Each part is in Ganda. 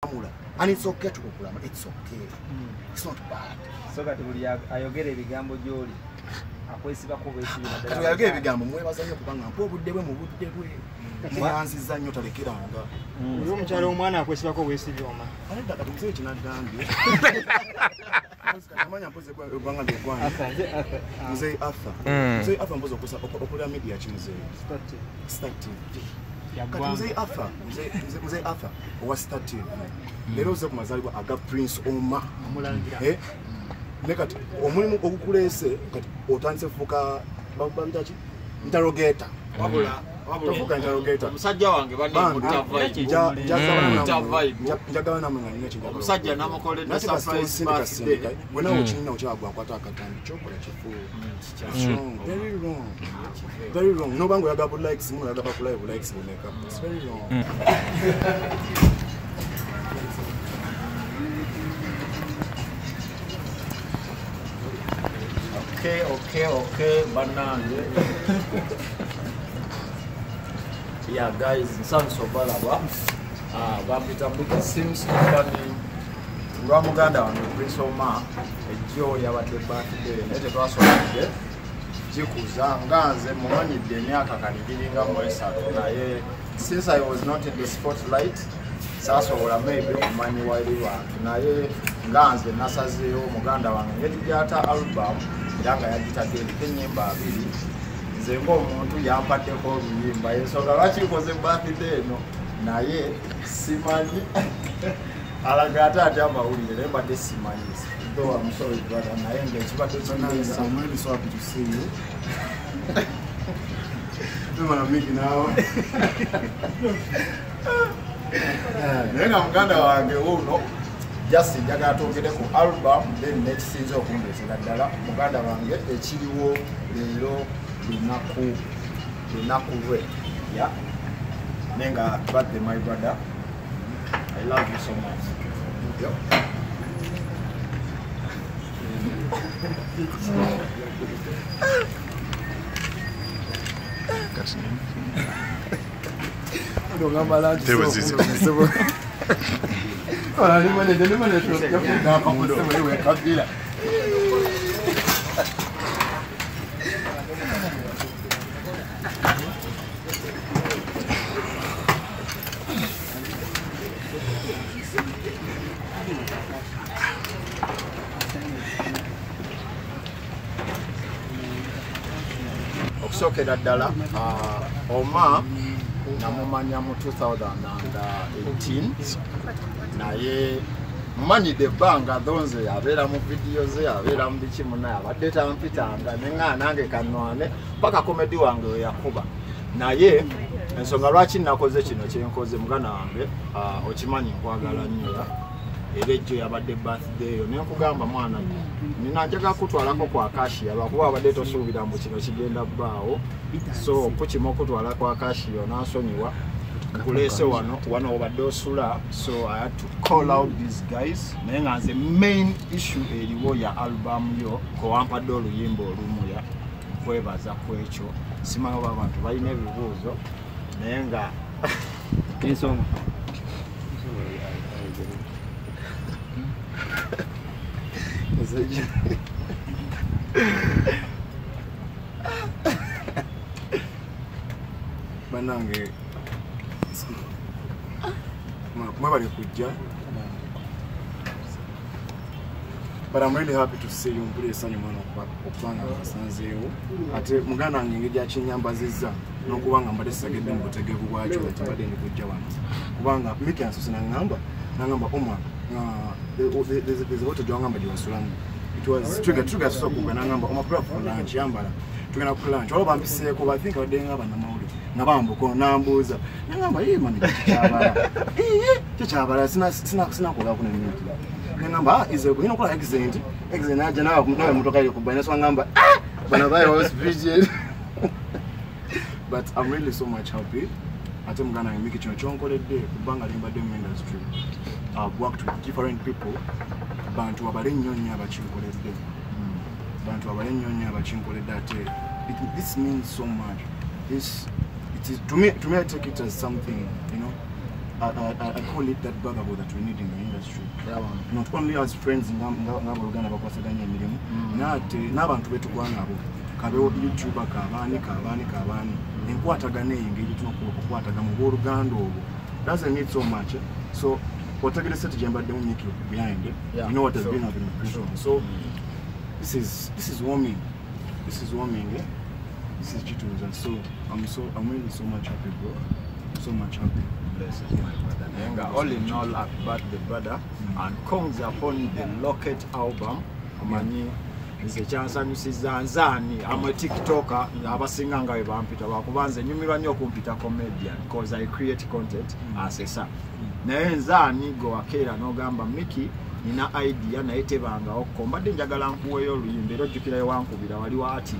And it's okay to kukula, it's okay. It's not bad. So kati buli ayogera ebigambo gy'oli akwesiba ko beesibira ddala. Kati ayogera ebigambo mwebaza nnyo kubanga mpa obudde bwe mu budde bwe. Mwanziza nnyo talekeranga. Oyo omukyala omwana akwesiba ko beesibyoma. Alidda kati musee kinagambye. Amanya mpoze kubanga ndekwana. Mzee Arthur. Mzee Arthur mpoze okulya media ki mzee? Starting. Kati mzee Arthur owa starting. Lero ze kumazalibwa aga Prince Omar amulangira. Nekati omulimu ogukulese kati otandise fuka babita ki? Interrogator. Wabula fuka interrogator. Musajja wange bane mutavai. Njagala namwe nga nine kinjagala. Musajja namukoledde surprise birthday. Wena ochina okyagwa kwata akatambi chokola kifu. Very wrong. Very wrong. No bango yaga bu likes mu yaga ba live likes mu make up. It's very wrong. Okay, banange. Yeah, guys, sounds so bad about. Bapita Buki seems to be Ramuganda on the Prince Omar, a joy about the birthday, and the last one. Jikuza, Ganze, Momani, Deniaka, and giving up my son. Since I was not in the spotlight, Sasso or maybe money while you are. Naye, Ganze, Nasazio, Muganda, and Ediata album. Yanga yagitadde kenyimba abiri nze ng'omuntu yampaddeko oluyimba ensonga lwaki nkoze birthday eno naye simanyi alaga ate ate amawulire naye mbadde simanyi though I'm sorry brother naye ng'ekibadde kinyiza I'm really so happy to see you. naye nga muganda wange wuno just njagala twogere ku album then nekisinza okundeetera ddala muganda wange ekiriwo leero lunaku lwe ya naye nga birthday my brother I love you so much. Okusookera ddala Omar namumanya mu 2018 naye mmanyidde ebbanga dhonze yabeera mu vidiyo ze abeera mu biki munaye abadde tampitanga nenga nange kanwane paka komedi wange we yakuba naye ensonga lwaki nakoze kino kyenkoze mugana wange okimanyi nkwagala nnyo era ejjo yabadde birthday yo nenkugamba mwana nina njaga kutwalako kwa Kashiya lwakuba abadde tosuubira mbu kino kigenda bbaawo so kukima okutwala kwa Kashiya nansonyiwa nkuleese wano obadde osula so I had to call out these guys naye nga nze main issue eriwo ya album yo kowampadde oluyimba olumuya nkwebaza kwekyo simanyi oba abantu balina ebibuuzo naye nga ensonga banange mwebali kujja but I'm really happy to see you mpulira essanyu mwana okubanga basanzeewo ate muganda wange engeri gyakinyambazizza n'okubanga mbadde sisagedde mu butegeevu bwakyo tibadde ndi kujja wano kubanga Miki ansose nangamba Omar there's a water gyewangamba gyewasulamu it was trigger sokuga nangamba Omar bra for lunch yambala tugenda ku lunch waliwo bampiseeko but I think abadde nga bannamawulire nga bambuko nambuuza nangamba mani kyabala sinakolako nemiti nangamba ina okola excellent aja nawe mutoka yokuba naswa ngamba banabaye was virgin but I'm really so much happy ate muganda wange Miki kino kyonkoledde kubanga limbadde mu industry I've worked with different people bantu abale nnyo nnyo abakinkoledde ate this means so much. It is to me I take it as something, I call it that brotherhood that we need in the industry. Not only as friends ng'aboluganda bakwasaganya emirimu nate n'abantu betukwangabo kabewo YouTuber kabaani enkwatagana eyo engeri tunokukwataga mu bw'oluganda obwo doesn't need so much. So otegerese tujembaddemu Mickey behind it. You know what has been happening in prison. So this is warming. This is Chituza. So I'm really so much happy, bro. So much happy. Blessed, my brother. Nenga, all in all, about the brother and comes upon the Locket album. Amanyi nze kyansanyusiza nzaani ama TikToker abasinga nga bampita bakubanze nyumirwa nnyo okumpita comedian because I create content as a son. Naye nzaani go wakeera n'ogamba Mickey nina idea naye tebanga okombadde njagala nkuweeyo oluyimba era ojjukirayo wankubira wali waati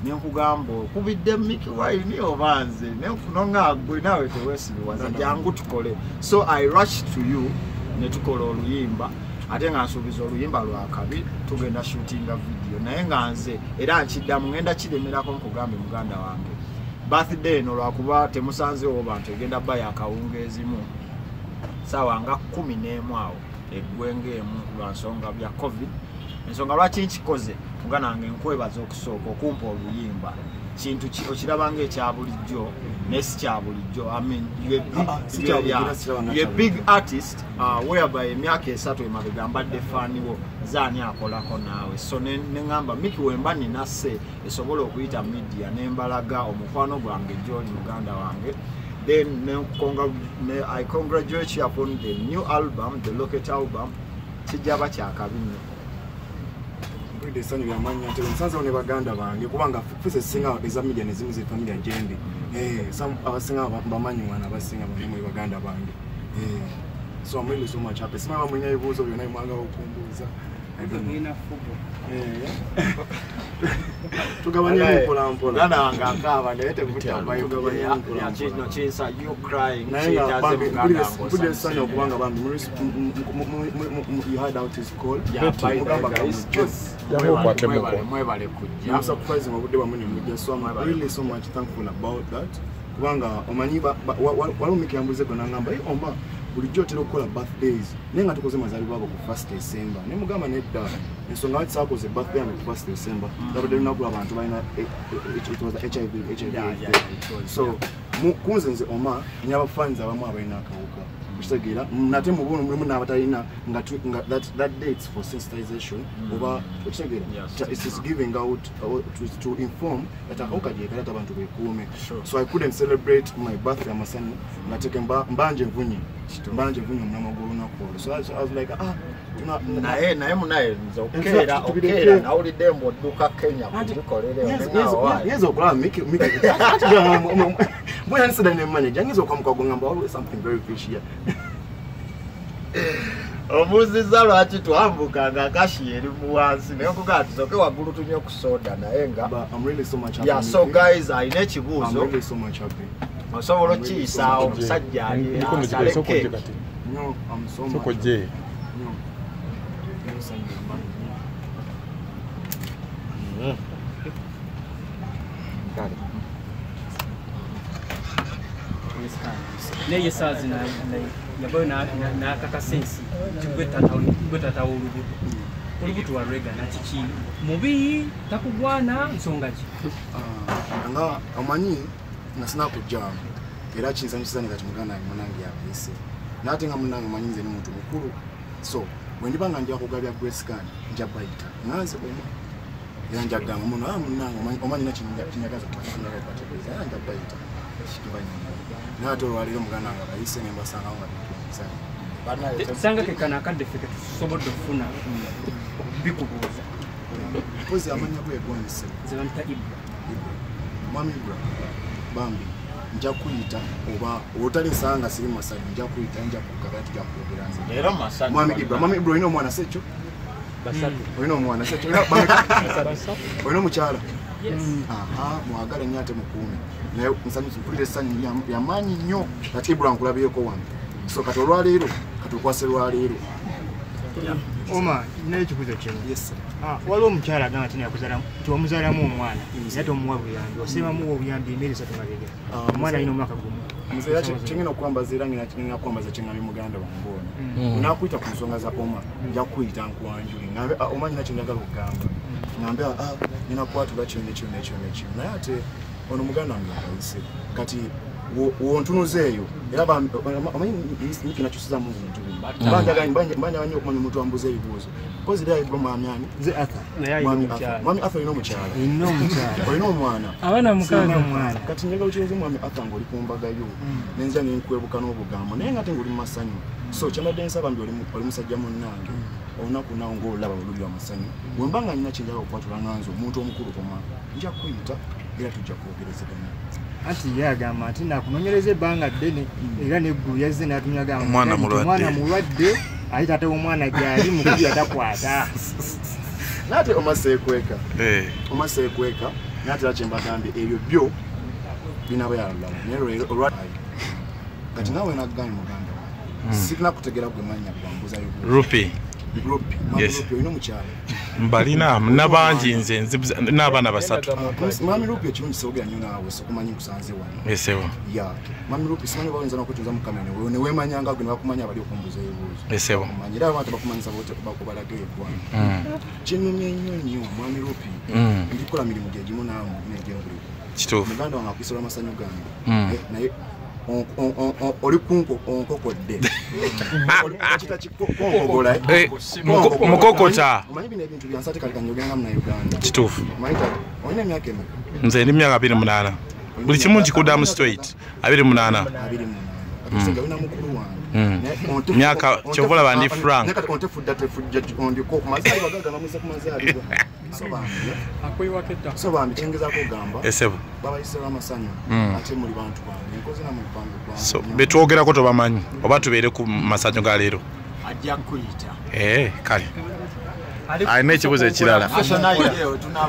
nenkugamba okubidde Mickey waini obanze nenfunonga gwe nawe teweesiriwaza jangu tukole. So I rush to you ne tukola oluyimba ate nga nsuubiza oluyimba lwakabi tugenda shootinga video naye nga nze era nkiddamu ngenda kiremerako nkugambe muganda wange birthday eno lwakuba temusanzeewo bantu egenda baya akawungeezimu sawa nga 11 awo eggwenge emu lwa nsonga bya covid ensonga lwaki nkikoze muganda wange nkwebaza okusooka okumpa oluyimba kintu okirabanga ekya bulijjo nesi kya bulijjo. I mean you're a big artist whereby emyaka 3 emabega mbadde faaniwo zaani akolako naawe so neŋŋamba Mickey wemba ninase esobola okuyita media nembalaga omukwano gwange gy'oli muganda wange. Then I congratulate you upon the new album, the Locket album. Kijaba kyakabi nnyo. Kwide sanyu byamanyi ate nsanze ne baganda bange kubanga fuse singa eza media ne zimu ze family agende some abasinga bamanyi wana abasinga bali baganda bange so I'm really so much happy. Sima mwenye ebuzo byona imwanga okumbuza Ina fubo. Tugabanye mpola. Gana wanga akaba lete kutamba yugabanye ya chino chisa you crying she doesn't gana put sanyo kubanga bambi you heard out his call. Yeah, guys just mwebale kujja. I'm surprised ngobudde bamuni mujja so I'm really so much thankful about that. Kubanga omanyiba walumiki yambuze gona ngamba omba bulijjo tero kola birthdays nenga tukoze mazalibwa abo ku 1st December ne mugamba nedda ensonga ati sakoze birthday on 1st December dabadde nakula abantu balina it was the HIV so kunze oma nyaba fans abamu abalina akawuka kutegeera nate mu bunu mulimu n'abatalina nga that dates for sensitization oba kutegeera it is giving out to inform that akawuka jekala abantu bekuume. So I couldn't celebrate my birthday amasani nateke mbanje mvunyi mnamagulu nakolo. So I was like naye munaye nzo okera nauli dembo duka Kenya kubikolere yezo okulaba Mickey mbona nisida ne manager ngizo kwamukago ngamba always something very fishy omuziza lwaki twambukanga akashi eri muwansi naye okugaa tusoke waggulu tunye okusoda naye nga I'm really so much happy. Yeah, so guys ayina ekibuuzo I'm really so much happy. osobola okiyisaawo omusajja aleke No, I'm so much Soko je. No. Neye sazi na yabayo na kakasensi gwetata olubuto wa rega na chichi mubi takugwana nsonga ki nga amanyi nasina kujja era kinsanyusiza kati muganda munange yabise nate nga munange manyinze ni muntu mukulu so bwendibanga njja kugabya Grace nja bayita nanze bwema era njaganga muno munange omanyi na kinyagaza kwakinyaga nja bayita nate olwaliro muganda nga bayise nembasanga nga bitu sanga kekana akadefeke tusobodde okufuna bikubuuza pozi amanya bwegwanise zebamita Ibra Mami Ibra bambi nja kuyita oba otali sanga siri masani nja kuyita nja kugaba tujja kubiranze era masani Mami Ibra ino mwana secho basatu ino mwana secho ino mukyala yes mwagala nyate mukume naye nsanyusa mpulire sanyu yamanyi nnyo ati Ibra nkulabiyeko wange so katolwaleero katukwase lwaleero Oma naye kibuzo kino. Yes. Waliwo omukyala agamba nti wamuzaalamu omwana naye tomuwa buyambi oseemamu obuyambi emyezi 3 mabega omwana alina omwaka gumu. Mzee chengina okwambaza era ngina kwambaza chengami muganda wange ono. Unakuita ku nsonga za Oma nja kuyita nkwanjuli ngambe Oma nyina chenjagala okugamba. Ngambe nina kwatula kino. Naye ate ono muganda wange akayise kati wontunuzeeyo era amanyi kinakyusiza mu bintu banja banyo okumanya omuntu ambuza ebibuuzo kozi era ayigwa mwami ani Nze Arthur. mwami Arthur alina omukyala olina omwana Abaana mukaaga. kati njagala okiroze mwami Arthur ng'oli ku mbagayo nenzija nenkwebuka n'obugambo naye nga ate ng'oli mu masanyu so kyambadde nsaba mbi oli musajja munnange olunaku naawo ng'olaba oluli amasanyu bwe mba nga nyina kyenjagala okwatula nganze omuntu omukulu Oma nja kuyita era tujja kwogerezeganya. Anti ye agamba nti nakunoonyereza ebbanga ddene era neggulu yazze n'atunyaga Omwana mulwadde ayita ate omwana gyali mukubi atakwata. Nate Oma seekweka nate era kyembagambye ebyo byo binaba yalalawo naye olwali kati naawe nagambye muganda wange sirina kutegera gwe mannya bwambuza Rupi. Yes. olina omukyala Mbalina nabangi nze n'abaana basatu. Mwami Rupi ekirungi sewogera nnyo naawe sikumanyi nkusanze wano. Esewa. Ya mwami Rupi simanyi bayinza n'okwetuuza mu kamera ne weemanyanga gwe ne bakumanya bali okumbuza ebibuuzo. Esewa. Omanyi era abantu bakumanyisa bakubalaga eggwanga. Kinnumya nnyo mwami Rupi ndikola mirimu gye gimu naawe n'egyengulu. Kituufu. Muganda wange akuisira amasanyu gange naye oli kunkokodde okita kikonkogola mukokota omanyi bino ebintu byansate kali kanjogera mu Uganda. Kituufu. Mayita olina emyaka emeka? Nze ndi myaka 28. Buli kimu nkikudamu straight 28. 28 olina mukulu wange myaka kyovola bandi frank ontefudda ondiko kumazali bagaga bamuze kumazalibwa so bambi kyengezaako ogamba esebo babayisira amasanyu ate muli bantu bange nkoze namwe mupango gwange so betwogerako tobamanyi oba tubeere ku masanyu ga leero ajja kuyita kale alina ekibuzo ekirala